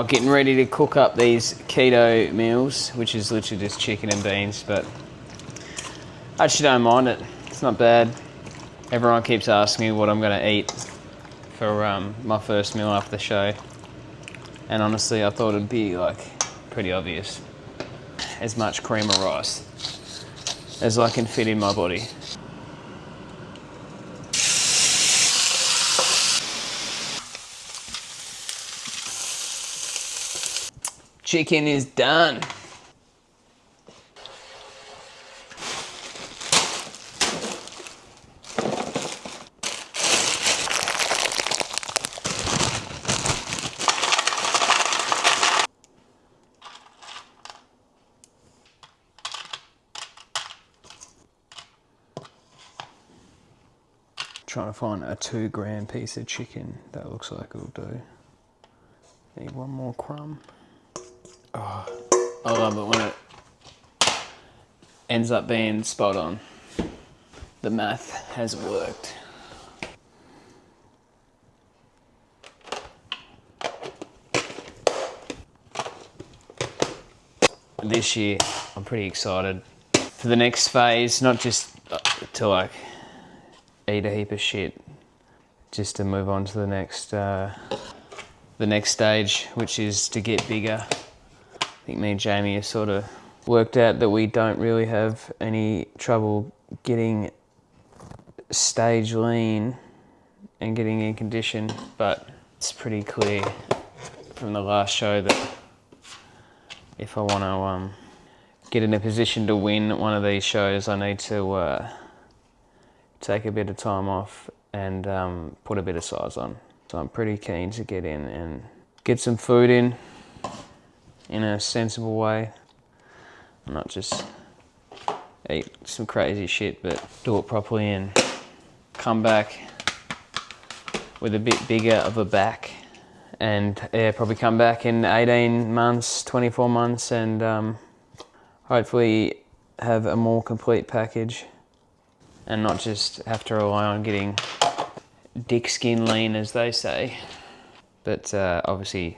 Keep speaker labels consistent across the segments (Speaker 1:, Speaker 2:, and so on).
Speaker 1: Getting ready to cook up these keto meals, which is literally just chicken and beans, but I actually don't mind it. It's not bad. Everyone keeps asking me what I'm going to eat for my first meal after the show, and honestly I thought it'd be like pretty obvious. As much cream of rice as I can fit in my body. Chicken is done. Trying to find a 2 gram piece of chicken that looks like it'll do. Need one more crumb. Oh, I love it when it ends up being spot on. The math has worked. This year, I'm pretty excited for the next phase, not just to like eat a heap of shit, just to move on to the next stage, which is to get bigger. I think me and Jamie have sort of worked out that we don't really have any trouble getting stage lean and getting in condition, but it's pretty clear from the last show that if I want to get in a position to win one of these shows, I need to take a bit of time off and put a bit of size on. So I'm pretty keen to get in and get some food in a sensible way. Not just eat some crazy shit, but do it properly and come back with a bit bigger of a back. And yeah, probably come back in 18 months, 24 months, and hopefully have a more complete package and not just have to rely on getting dick skin lean, as they say. But obviously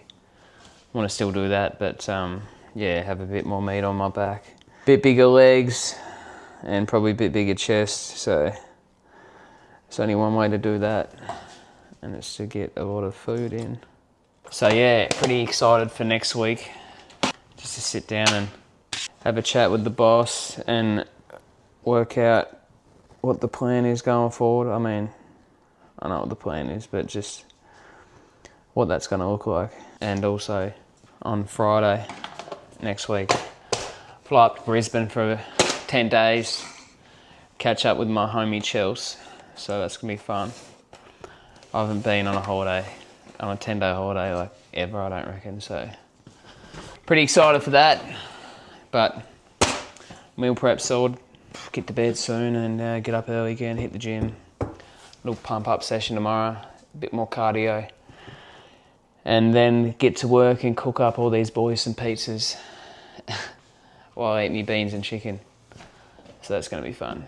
Speaker 1: want to still do that, but yeah, have a bit more meat on my back. Bit bigger legs and probably a bit bigger chest, so there's only one way to do that, and it's to get a lot of food in. So yeah, pretty excited for next week, just to sit down and have a chat with the boss and work out what the plan is going forward. I mean, I know what the plan is, but just what that's going to look like. And also on Friday next week, fly up to Brisbane for 10 days, catch up with my homie Chels, so that's going to be fun. I haven't been on a 10-day holiday like ever, I don't reckon, so pretty excited for that. But meal prep sorted, get to bed soon and get up early again, hit the gym. Little pump up session tomorrow, a bit more cardio, and then get to work and cook up all these boys some pizzas while I eat me beans and chicken. So that's going to be fun.